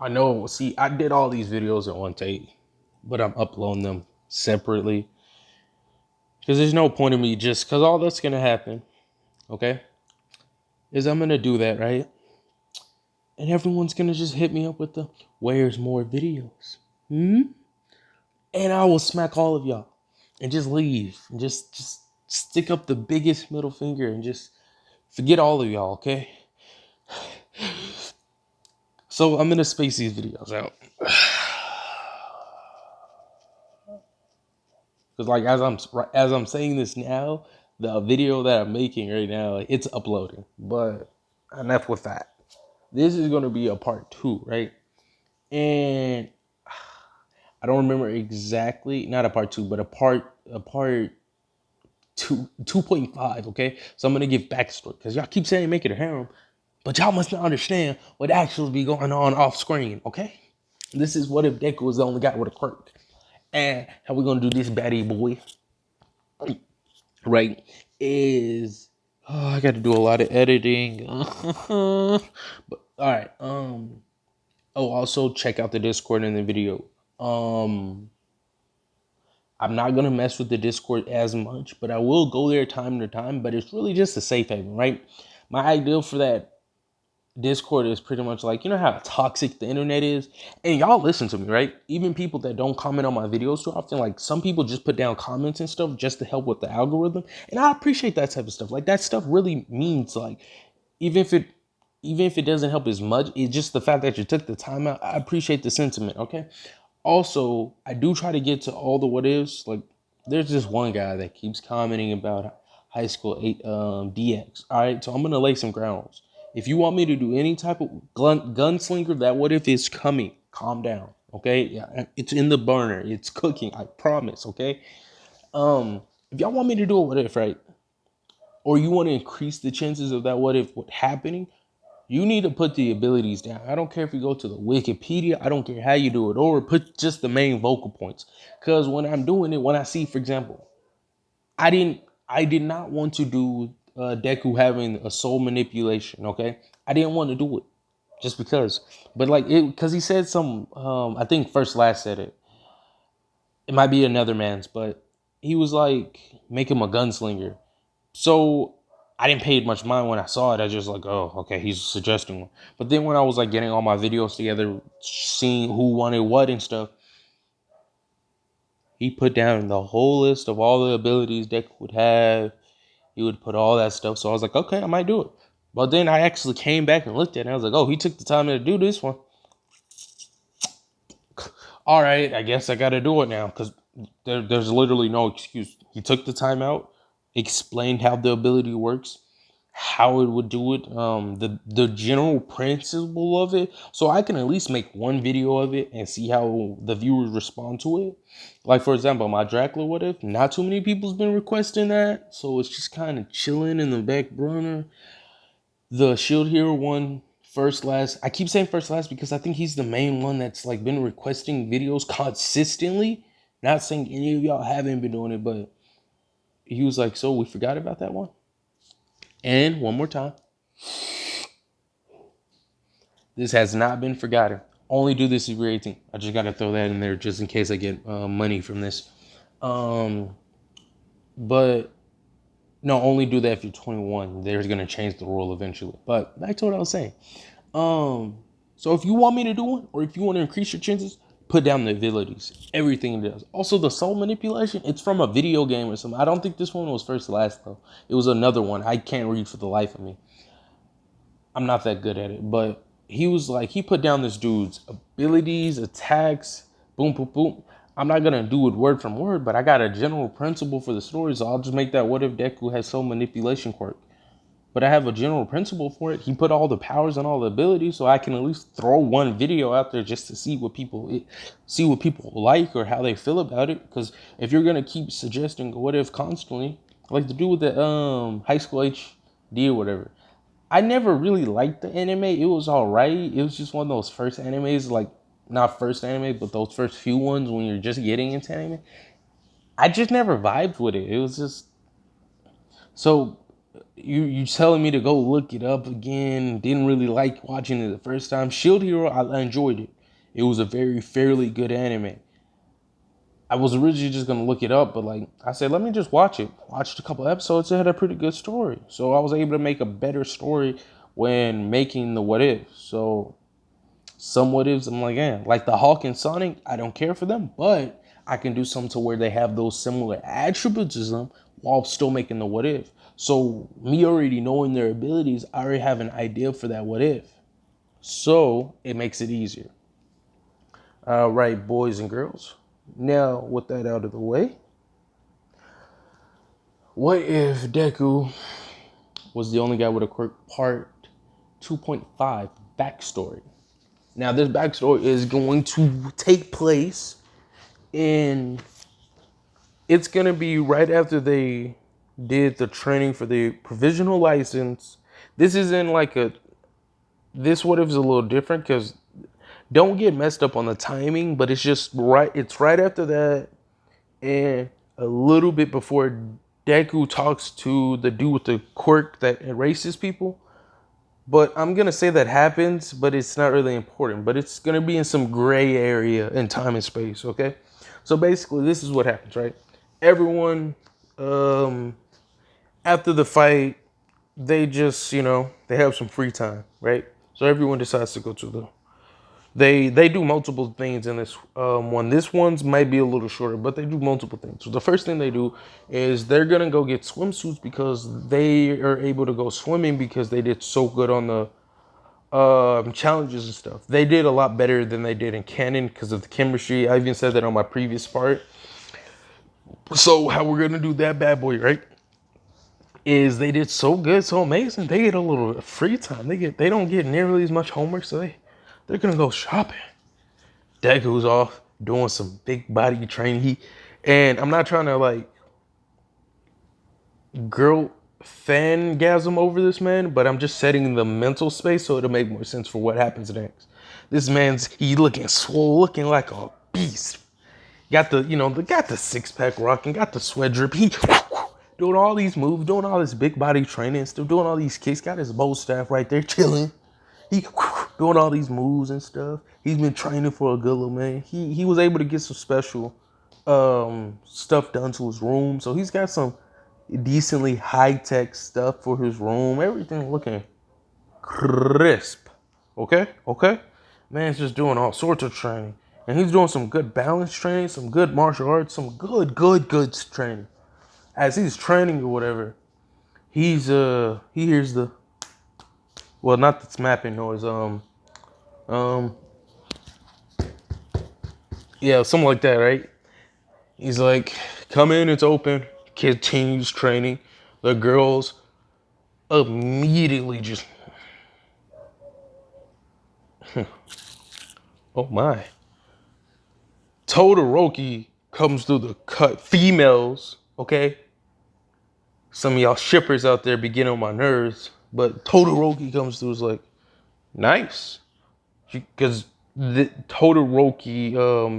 I know. See, I did all these videos in one take, but I'm uploading them separately because there's no point in me just because all that's gonna happen. Okay, is I'm gonna do that right, and everyone's gonna just hit me up with the where's more videos, and I will smack all of y'all and just leave and just stick up the biggest middle finger and just forget all of y'all. Okay, so I'm gonna space these videos out. Because like as I'm saying this now, the video that I'm making right now, it's uploading. But enough with that. This is gonna be a part 2, right? And I don't remember exactly, not a part 2, but a part 2.5. Okay, so I'm gonna give backstory because y'all keep saying make it a harem, but y'all must not understand what actually be going on off screen. Okay, this is what if Deku was the only guy with a quirk, and how we gonna do this, baddie boy? Right, is I got to do a lot of editing. But all right. Oh, also check out the Discord in the video. Um. I'm not gonna mess with the Discord as much, but I will go there time to time. But it's really just a safe haven, right? My ideal for that Discord is pretty much like, you know how toxic the internet is? And y'all listen to me, right? Even people that don't comment on my videos too often, like some people just put down comments and stuff just to help with the algorithm. And I appreciate that type of stuff. Like that stuff really means like, even if it even if it doesn't help as much, it's just the fact that you took the time out. I appreciate the sentiment, okay? Also, I do try to get to all the what ifs. Like, there's this one guy that keeps commenting about high school DX. All right, so I'm gonna lay some ground rules. If you want me to do any type of gunslinger, that what if is coming. Calm down, okay? Yeah, it's in the burner. It's cooking. I promise, okay? If y'all want me to do a what if, right, or you want to increase the chances of that what if what happening, you need to put the abilities down. I don't care if you go to the Wikipedia. I don't care how you do it, or put just the main vocal points. Because when I'm doing it, when I see, for example, I did not want to do Deku having a soul manipulation. Okay, I didn't want to do it just because. But like it, because he said some. I think First Last said it. It might be another man's, but he was like, make him a gunslinger. So I didn't pay much mind when I saw it. I just like, oh, okay, he's suggesting one. But then when I was like getting all my videos together, seeing who wanted what and stuff, he put down the whole list of all the abilities Deck would have. He would put all that stuff. So I was like, okay, I might do it. But then I actually came back and looked at it and I was like, oh, he took the time to do this one. All right, I guess I got to do it now because there's literally no excuse. He took the time out, explained how the ability works, how it would do it, the general principle of it, so I can at least make one video of it and see how the viewers respond to it. Like for example, my Dracula what if, not too many people's been requesting that, so it's just kind of chilling in the back burner. The Shield Hero one, First Last. I keep saying First Last because I think he's the main one that's like been requesting videos consistently. Not saying any of y'all haven't been doing it, but he was like, so we forgot about that one. And one more time, this has not been forgotten. Only do this if you're 18. I just gotta throw that in there just in case I get money from this. Um, but no, only do that if you're 21. They're gonna change the rule eventually. But back to what I was saying. So if you want me to do one, or if you want to increase your chances, put down the abilities. Everything it does. Also, the soul manipulation, it's from a video game or something. I don't think this one was First to Last though. It was another one. I can't read for the life of me. I'm not that good at it, but he was like, he put down this dude's abilities, attacks, boom, boom, boom. I'm not gonna do it word from word, but I got a general principle for the story, so I'll just make that what if Deku has soul manipulation quirk. But I have a general principle for it. He put all the powers and all the abilities, so I can at least throw one video out there just to see what people like or how they feel about it. Because if you're gonna keep suggesting what if constantly, like the dude with the high school HD or whatever, I never really liked the anime. It was alright. It was just one of those first animes, like not first anime, but those first few ones when you're just getting into anime. I just never vibed with it. It was just so. you telling me to go look it up again. Didn't really like watching it the first time. Shield Hero, I enjoyed it. It was a very fairly good anime. I was originally just gonna look it up, but like I said, let me just watch it. Watched a couple episodes. It had a pretty good story, so I was able to make a better story when making the what if. So some what ifs, I'm like, yeah, like the Hulk and Sonic, I don't care for them, but I can do something to where they have those similar attributes as them while still making the what if. So me already knowing their abilities, I already have an idea for that what if. So it makes it easier. All right, boys and girls. Now with that out of the way, what if Deku was the only guy with a quirk part 2.5 backstory? Now this backstory is going to take place in, it's gonna be right after they did the training for the provisional license. This isn't like a, this what if is a little different because don't get messed up on the timing, but it's just right, it's right after that and a little bit before Deku talks to the dude with the quirk that erases people. But I'm gonna say that happens, but it's not really important. But it's gonna be in some gray area in time and space, okay? So basically this is what happens, right? Everyone, um, after the fight, they just, they have some free time, right? So everyone decides to go to the, they do multiple things in this one. This one's might be a little shorter, but they do multiple things. So the first thing they do is they're gonna go get swimsuits because they are able to go swimming because they did so good on the challenges and stuff. They did a lot better than they did in canon because of the chemistry. I even said that on my previous part. So how we're gonna do that bad boy, right? Is they did so good, so amazing. They get a little free time. They don't get nearly as much homework, so they're gonna go shopping. Deku's off doing some big body training. And I'm not trying to like girl fangasm over this man, but I'm just setting the mental space so it'll make more sense for what happens next. This man's he looking swole, looking like a beast. Got the got the six pack rocking, got the sweat drip. He doing all these moves, doing all this big body training, still doing all these kicks. Got his bow staff right there chilling. He doing all these moves and stuff. He's been training for a good little minute. He was able to get some special stuff done to his room. So he's got some decently high-tech stuff for his room. Everything looking crisp. Okay? Man's just doing all sorts of training. And he's doing some good balance training, some good martial arts, some good training. As he's training or whatever, he hears the, well, not the snapping noise, um yeah, something like that, right? He's like, come in, it's open. Continues training. The girls immediately just, oh my. Todoroki comes through the cut. Females, okay? Some of y'all shippers out there be getting on my nerves, but Todoroki comes through is like, nice. Because Todoroki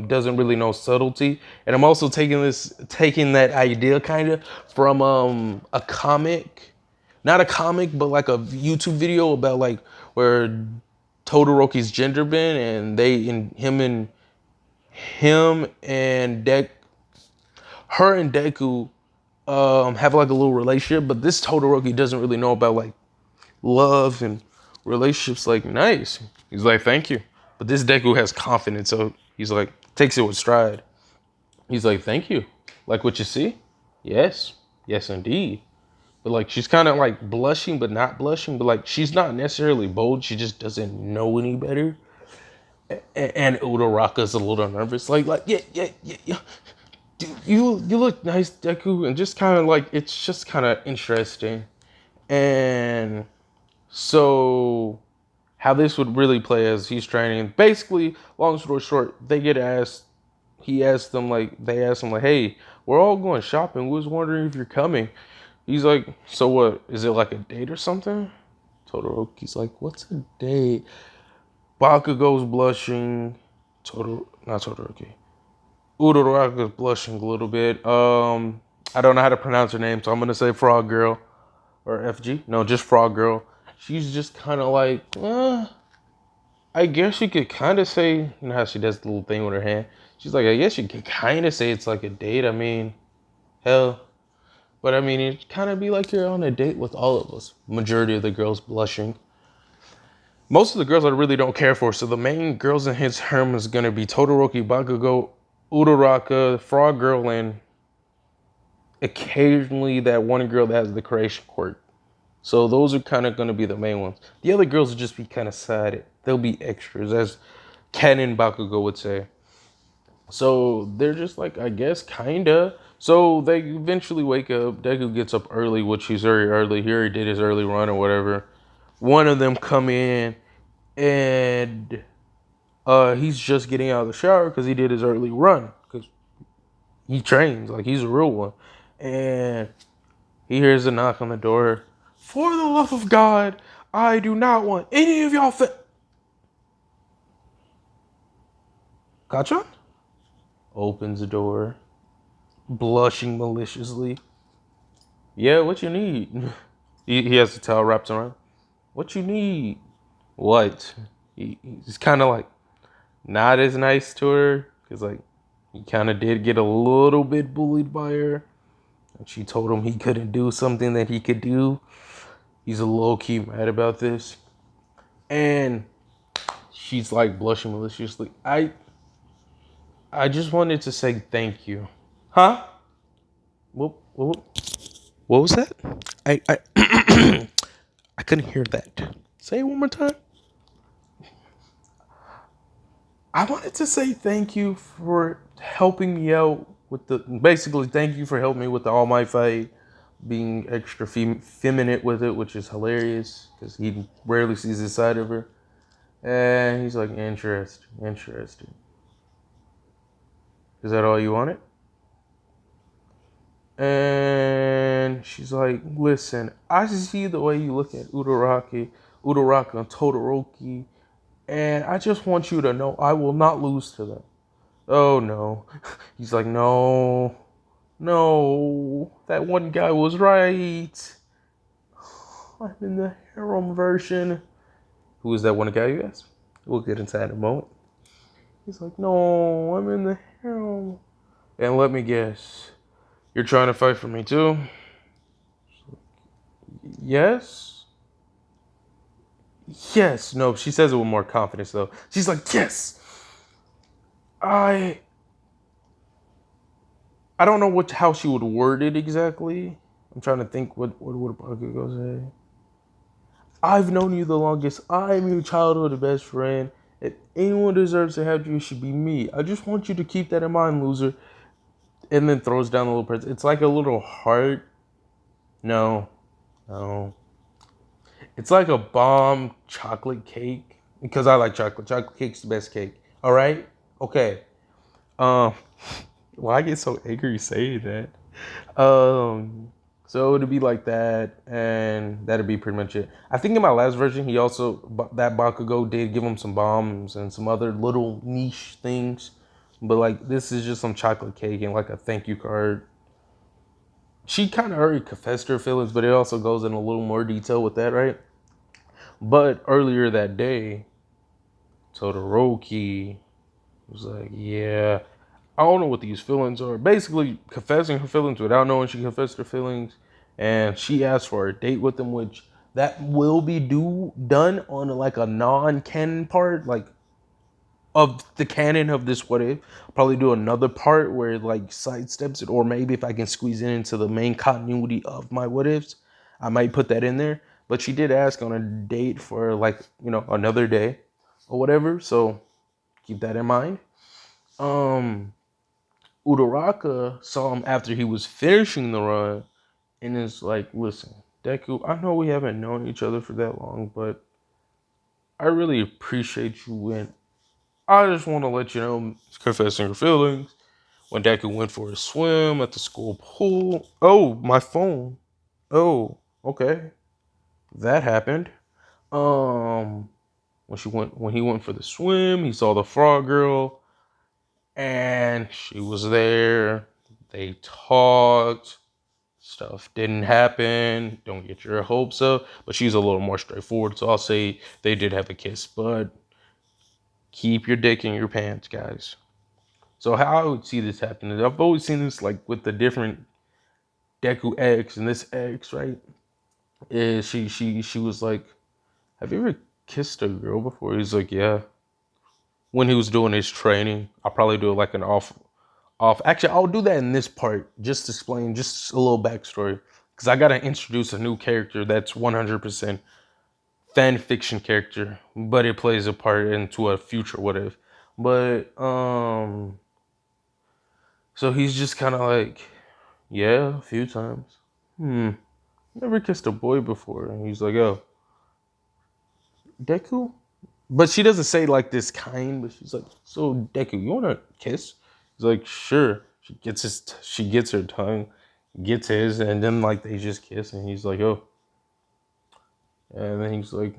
doesn't really know subtlety. And I'm also taking that idea kind of from a comic. Not a comic, but like a YouTube video about like where Todoroki's gender bend and him and her and Deku have like a little relationship, but this Todoroki doesn't really know about like love and relationships. Like, nice. He's like, thank you. But this Deku has confidence, so he's like, takes it with stride. He's like, thank you. Like what you see? Yes. Yes, indeed. But like, she's kind of like blushing, but not blushing. But like, she's not necessarily bold. She just doesn't know any better. And Uraraka's a little nervous. Like, yeah. Dude, you look nice, Deku. And just kind of like, it's just kind of interesting. And so how this would really play as he's training. Basically, long story short, he asked them like, hey, we're all going shopping. We was wondering if you're coming. He's like, so what, is it like a date or something? Todoroki's like, what's a date? Bakugo's blushing. Not Todoroki. Uraraka's blushing a little bit. I don't know how to pronounce her name, so I'm gonna say Frog Girl. or FG. No, just Frog Girl. She's just kind of like, I guess you could kind of say, you know how she does the little thing with her hand. She's like, I guess you could kind of say it's like a date. I mean, hell. But I mean, it kind of be like you're on a date with all of us. Majority of the girls blushing. Most of the girls I really don't care for. So the main girls in his harem is gonna be Todoroki, Bakugo, Uraraka, Frog Girl, and occasionally that one girl that has the creation quirk. So those are kind of gonna be the main ones. The other girls will just be kind of side. They'll be extras, as Ken and Bakugo would say. So they're just like, I guess, kinda. So they eventually wake up. Deku gets up early, which he's very early. He already did his early run or whatever. One of them come in and he's just getting out of the shower because he did his early run. Because he trains, like he's a real one. And he hears a knock on the door. For the love of God, I do not want any of y'all Gotcha? Opens the door, blushing maliciously. Yeah, what you need? He has the towel wrapped around. What you need? What? He's kind of like not as nice to her because like he kind of did get a little bit bullied by her, and she told him he couldn't do something that he could do. He's a low key mad about this, and she's like blushing maliciously. I just wanted to say thank you. Huh? What was that? I I couldn't hear that. Say it one more time. I wanted to say thank you for helping me out with the. Basically, thank you for helping me with the All Might fight, being extra feminine with it, which is hilarious because he rarely sees this side of her. And he's like, interesting. Is that all you wanted? And she's like, listen, I see the way you look at Uraraka and Todoroki, and I just want you to know I will not lose to them. Oh no. He's like, no, that one guy was right. I'm in the harem version. Who is that one guy, you guys? We'll get into that in a moment. He's like, no, I'm in the harem. And let me guess, you're trying to fight for me too? Yes? Yes. No, she says it with more confidence though. She's like, yes. I don't know how she would word it exactly. I'm trying to think what would Bakugo say. I've known you the longest. I'm your childhood best friend. If anyone deserves to have you, it should be me. I just want you to keep that in mind, loser. And then throws down the little present. It's like a little heart. No. It's like a bomb chocolate cake. Because I like chocolate. Chocolate cake's the best cake. All right? Okay. Um, why I get so angry saying that? So it'd be like that, and that'd be pretty much it. I think in my last version, he also that Bakugo did give him some bombs and some other little niche things, but like this is just some chocolate cake and like a thank you card. She kind of already confessed her feelings, but it also goes in a little more detail with that, right? But earlier that day, Todoroki was like, yeah, I don't know what these feelings are. Basically, confessing her feelings without knowing she confessed her feelings. And she asked for a date with him, which that will be done on like a non-canon part, like of the canon of this what if. I'll probably do another part where it like sidesteps it, or maybe if I can squeeze it into the main continuity of my what ifs, I might put that in there. But she did ask on a date for like, another day or whatever. So keep that in mind. Uraraka saw him after he was finishing the run and is like, listen, Deku, I know we haven't known each other for that long, but I really appreciate you, and I just want to let you know, confessing her feelings, when Deku went for a swim at the school pool. Oh, my phone. Oh, okay. That happened. Um, when he went for the swim, he saw the frog girl, and she was there. They talked. stuff didn't happen. Don't get your hopes up. But she's a little more straightforward, so I'll say they did have a kiss. But keep your dick in your pants, guys. So how I would see this happen is I've always seen this like with the different Deku X and this X, right? Is she was like, have you ever kissed a girl before? He's like, yeah. When he was doing his training, I'll probably do like an off. Actually, I'll do that in this part. Just to explain, just a little backstory, because I gotta introduce a new character that's 100% fan fiction character, but it plays a part into a future what if. But so he's just kind of like, yeah, a few times. Never kissed a boy before, and he's like, oh, Deku. But she doesn't say like this kind, but she's like, so Deku, you wanna kiss? He's like, sure. She gets her tongue, gets his, and then like they just kiss, and he's like, oh. And then he's like,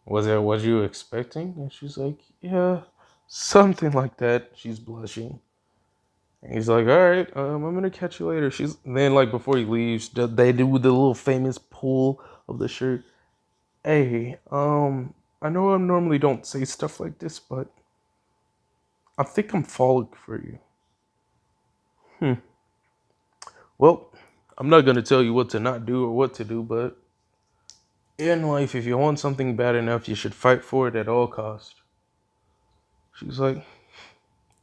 was that what you were expecting? And she's like, yeah, something like that. She's blushing. And he's like, all right, I'm gonna catch you later. She's then like before he leaves, they do the little famous pull of the shirt. Hey, I know I normally don't say stuff like this, but I think I'm falling for you. Well, I'm not gonna tell you what to not do or what to do, but in life, if you want something bad enough, you should fight for it at all costs. She's like,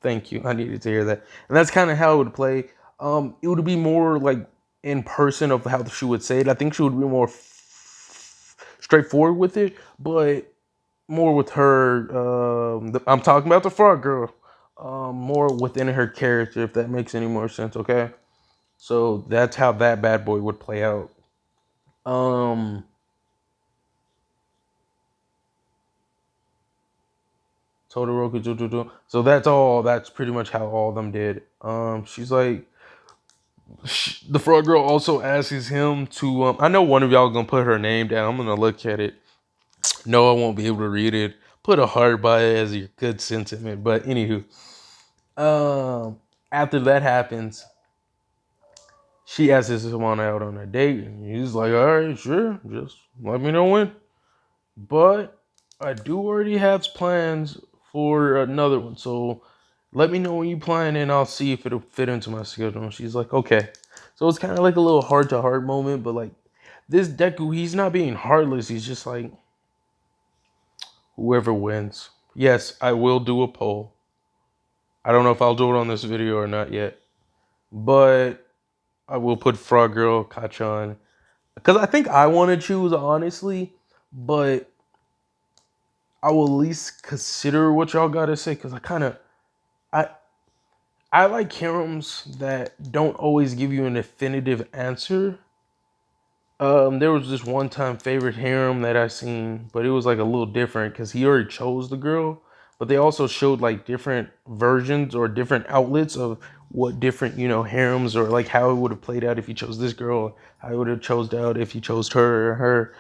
thank you. I needed to hear that. And that's kind of how it would play. It would be more like in person of how she would say it. I think she would be more straightforward with it, but more with her. I'm talking about the frog girl. More within her character, if that makes any more sense. Okay, so that's how that bad boy would play out. Um, Todoroki. So that's all. That's pretty much how all of them did. She's like, the frog girl also asks him to. I know one of y'all gonna put her name down. I'm gonna look at it. No, I won't be able to read it. Put a heart by it as your good sentiment. But anywho, after that happens, she asks him on out on a date, and he's like, "All right, sure, just let me know when." But I do already have plans for another one, so let me know when you plan, and I'll see if it'll fit into my schedule. And she's like, "Okay." So it's kind of like a little heart to heart moment, but like this Deku, he's not being heartless. He's just like, whoever wins. Yes, I will do a poll. I don't know if I'll do it on this video or not yet, but I will put Frog Girl, Kachan, because I think I want to choose honestly, but I will at least consider what y'all gotta say because I I like harems that don't always give you an definitive answer. There was this one time favorite harem that I seen, but it was like a little different because he already chose the girl, but they also showed like different versions or different outlets of what different harems or like how it would have played out if he chose this girl, how it would have chose out if he chose her or her,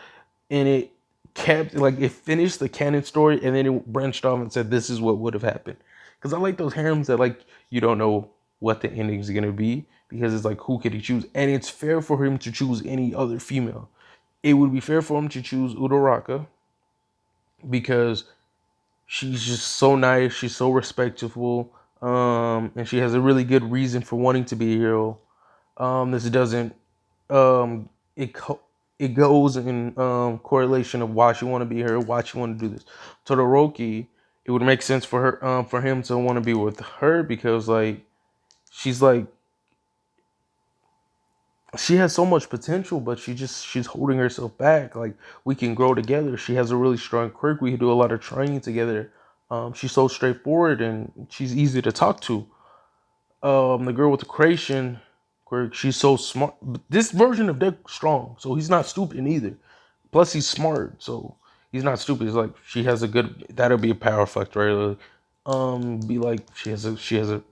and it kept like it finished the canon story and then it branched off and said this is what would have happened. Because I like those harems that like you don't know what the ending is gonna be because it's like who could he choose, and it's fair for him to choose any other female. It would be fair for him to choose Udoraka because she's just so nice, she's so respectful, and she has a really good reason for wanting to be a hero. This doesn't um it co- it goes in correlation of why she want to be her, why she want to do this. Todoroki, it would make sense for her for him to want to be with her because like she's like she has so much potential, but she's holding herself back. Like we can grow together. She has a really strong quirk. We can do a lot of training together. She's so straightforward and she's easy to talk to. The girl with the creation quirk, she's so smart. This version of Deck strong, so he's not stupid either. Plus he's smart, so he's not stupid. It's like she has a good. That'll be a power factor, right? Be like she has a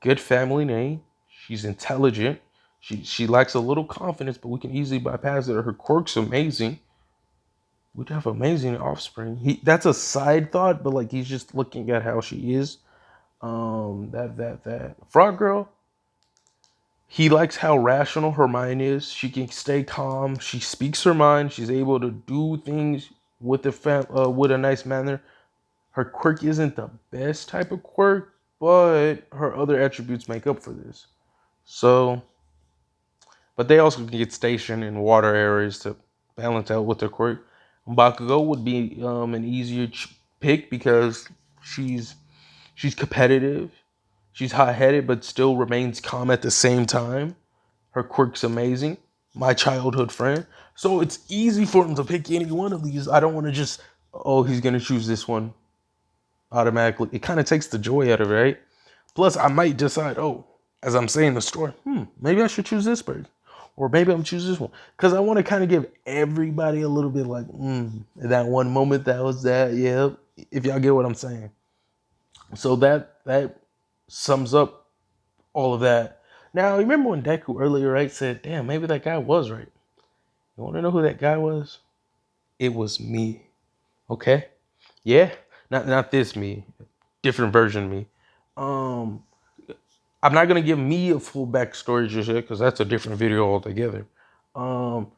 good family name. She's intelligent. She lacks a little confidence, but we can easily bypass it. Her quirk's amazing. We'd have amazing offspring. That's a side thought, but like he's just looking at how she is. That Frog Girl. He likes how rational her mind is. She can stay calm. She speaks her mind. She's able to do things with with a nice manner. Her quirk isn't the best type of quirk, but her other attributes make up for this. So, but they also can get stationed in water areas to balance out with their quirk. Bakugo would be an easier pick because she's she's competitive, she's hot headed, but still remains calm at the same time. Her quirk's amazing. My childhood friend. So it's easy for him to pick any one of these. I don't want to just, oh, he's going to choose this one automatically. It kind of takes the joy out of it, right? Plus, I might decide, oh, as I'm saying the story, maybe I should choose this bird. Or maybe I'm choose this one. Because I want to kind of give everybody a little bit like, that one moment that was that, yeah. If y'all get what I'm saying. So that sums up all of that. Now, remember when Deku earlier, right, said, damn, maybe that guy was right. You want to know who that guy was? It was me. Okay? Yeah? Not this me. Different version of me. I'm not gonna give me a full backstory just yet, because that's a different video altogether. Deku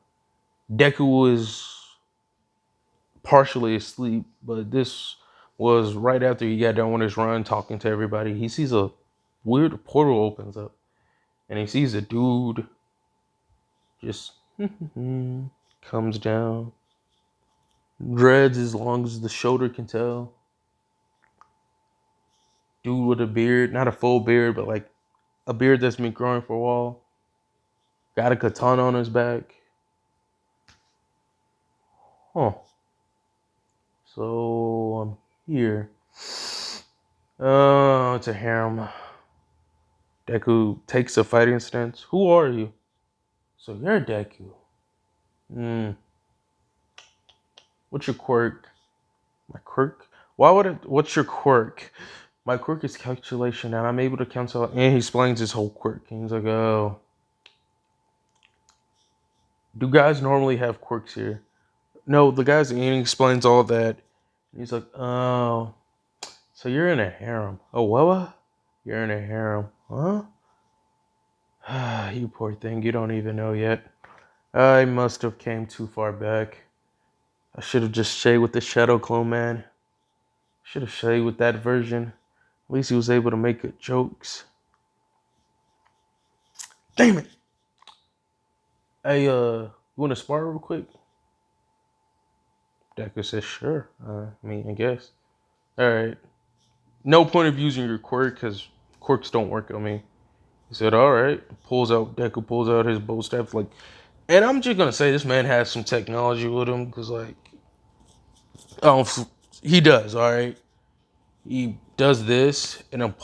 was partially asleep, but this was right after he got done with his run talking to everybody. He sees a weird portal opens up, and he sees a dude just comes down, dreads as long as the shoulder can tell. Dude with a beard, not a full beard, but like a beard that's been growing for a while. Got a katana on his back. Huh. So I'm here. Oh, it's a harem. Deku takes a fighting stance. Who are you? So you're Deku. What's your quirk? My quirk? Why would it? What's your quirk? My quirk is calculation, and I'm able to cancel. And he explains his whole quirk. And he's like, oh. Do guys normally have quirks here? No, the guy's and he explains all that. And he's like, oh. So you're in a harem. Oh, what? You're in a harem. Huh? You poor thing. You don't even know yet. I must have came too far back. I should have just stayed with the Shadow Clone Man. Should have stayed with that version. At least he was able to make good jokes. Damn it! Hey, you want to spar real quick? Deku says, sure. I guess. Alright. No point of using your quirk, because quirks don't work on me. He said, alright. Deku pulls out his bow staff, like, and I'm just gonna say this man has some technology with him, because, like, he does, alright? He does this, and a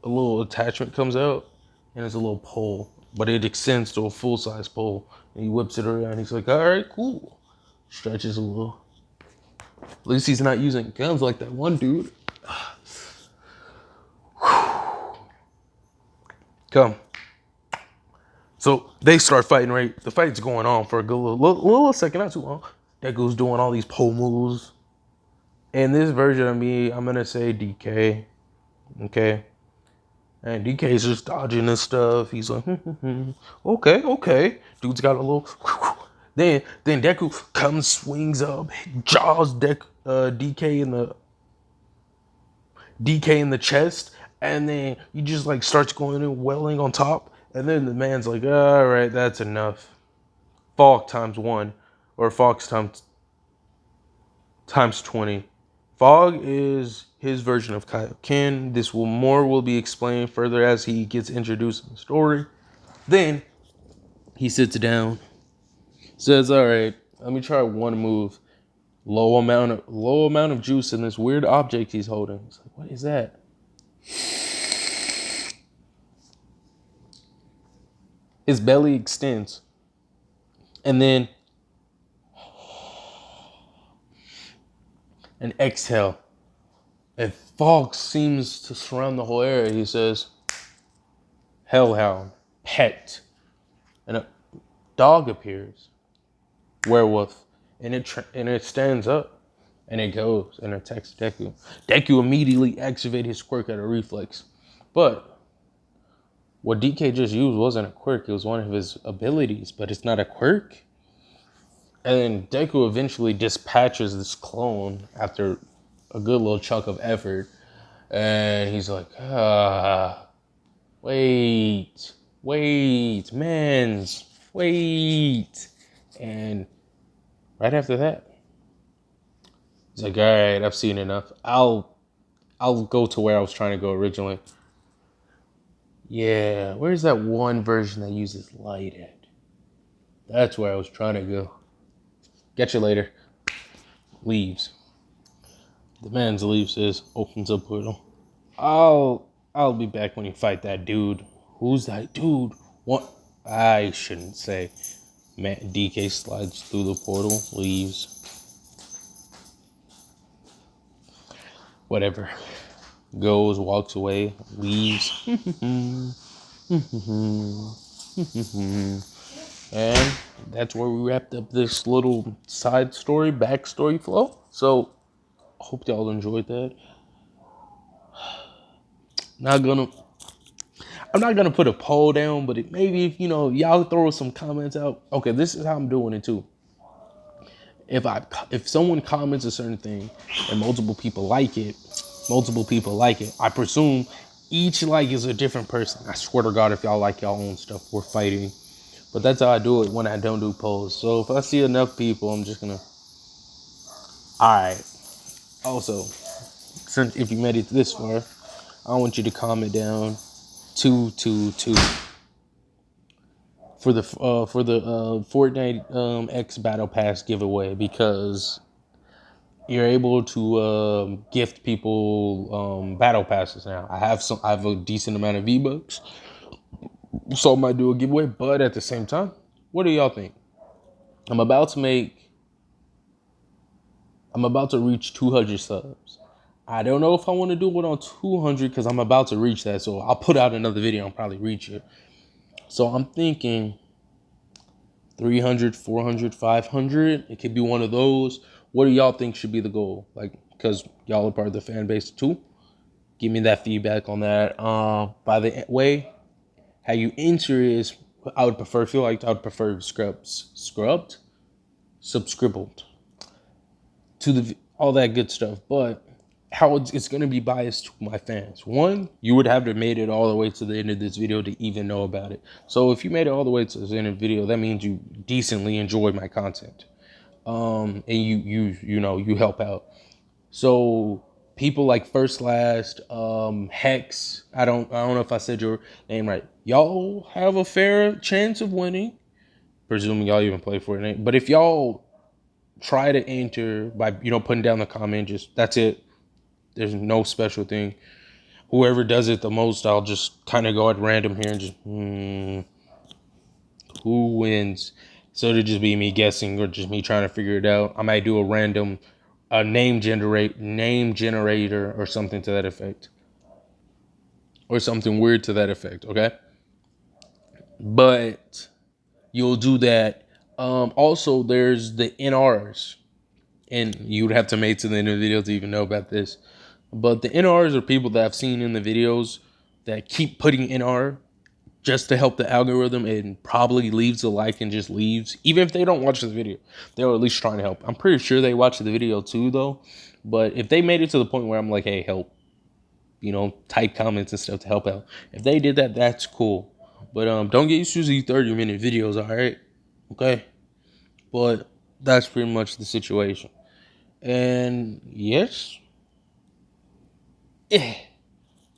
little attachment comes out, and it's a little pole, but it extends to a full-size pole, and he whips it around. He's like, alright, cool. Stretches a little. At least he's not using guns like that one dude. Come. So they start fighting, right? The fight's going on for a good little second, not too long. Deku's doing all these pole moves. And this version of me, I'm going to say DK. Okay? And DK's just dodging this stuff. He's like, okay. Dude's got a little... Then Deku comes, swings up, jaws DK in the chest, and then he just like starts going and welling on top. And then the man's like, all right, that's enough. Fog times 1, or Fox times 20. Fog is his version of Kaioken. Will be explained further as he gets introduced in the story. Then he sits down, says, all right, let me try one move. Low amount of juice in this weird object he's holding. He's like, what is that? His belly extends. And then an exhale. A fog seems to surround the whole area. He says, Hellhound, pet. And a dog appears. Werewolf. And it stands up. And it goes and attacks Deku. Deku immediately activates his quirk at a reflex. But what DK just used wasn't a quirk. It was one of his abilities, but it's not a quirk. And then Deku eventually dispatches this clone after a good little chunk of effort. And he's like, wait, mans, wait. And right after that, he's like, all right, I've seen enough. I'll go to where I was trying to go originally. Yeah, where's that one version that uses light at? That's where I was trying to go. Get you later. Leaves. The man's leaves says opens a portal. I'll be back when you fight that dude. Who's that dude? What? I shouldn't say. Man, DK slides through the portal, leaves. Whatever. Goes, walks away, leaves. And that's where we wrapped up this little side story, backstory flow. So, hope y'all enjoyed that. I'm not gonna put a poll down, but maybe if y'all throw some comments out. Okay, this is how I'm doing it too. If someone comments a certain thing and multiple people like it, I presume each like is a different person. I swear to God, if y'all like y'all own stuff, we're fighting. But that's how I do it when I don't do polls. So if I see enough people, I'm just gonna. All right. Also, since if you made it this far, I want you to comment down 222 for the Fortnite X Battle Pass giveaway, because you're able to gift people battle passes now. I have a decent amount of V-Bucks, so I might do a giveaway. But at the same time, what do y'all think? I'm about to reach 200 subs. I don't know if I want to do it on 200 because I'm about to reach that. So I'll put out another video and probably reach it. So I'm thinking 300, 400, 500. It could be one of those. What do y'all think should be the goal? Like, because y'all are part of the fan base too. Give me that feedback on that. By the way, how you enter is, I would prefer scrubbed, subscribed to all that good stuff. But how it's going to be biased to my fans. One, you would have to have made it all the way to the end of this video to even know about it. So if you made it all the way to the end of the video, that means you decently enjoy my content. And you help out. So people like First Last, Hex, I don't know if I said your name right. Y'all have a fair chance of winning, presuming y'all even play Fortnite. But if y'all try to enter by putting down the comment, just that's it. There's no special thing. Whoever does it the most, I'll just kind of go at random here and just who wins. So it'll just be me guessing or just me trying to figure it out. I might do a random name generator or something to that effect. Or something weird to that effect, okay? But you'll do that. Also, there's the NRs. And you would have to make to the end of the video to even know about this. But the NRs are people that I've seen in the videos that keep putting NR just to help the algorithm and probably leaves a like and just leaves. Even if they don't watch the video, they're at least trying to help. I'm pretty sure they watch the video too, though. But if they made it to the point where I'm like, hey, help, type comments and stuff to help out. If they did that, that's cool. But don't get used to these 30-minute videos, all right? Okay? But that's pretty much the situation. And yes.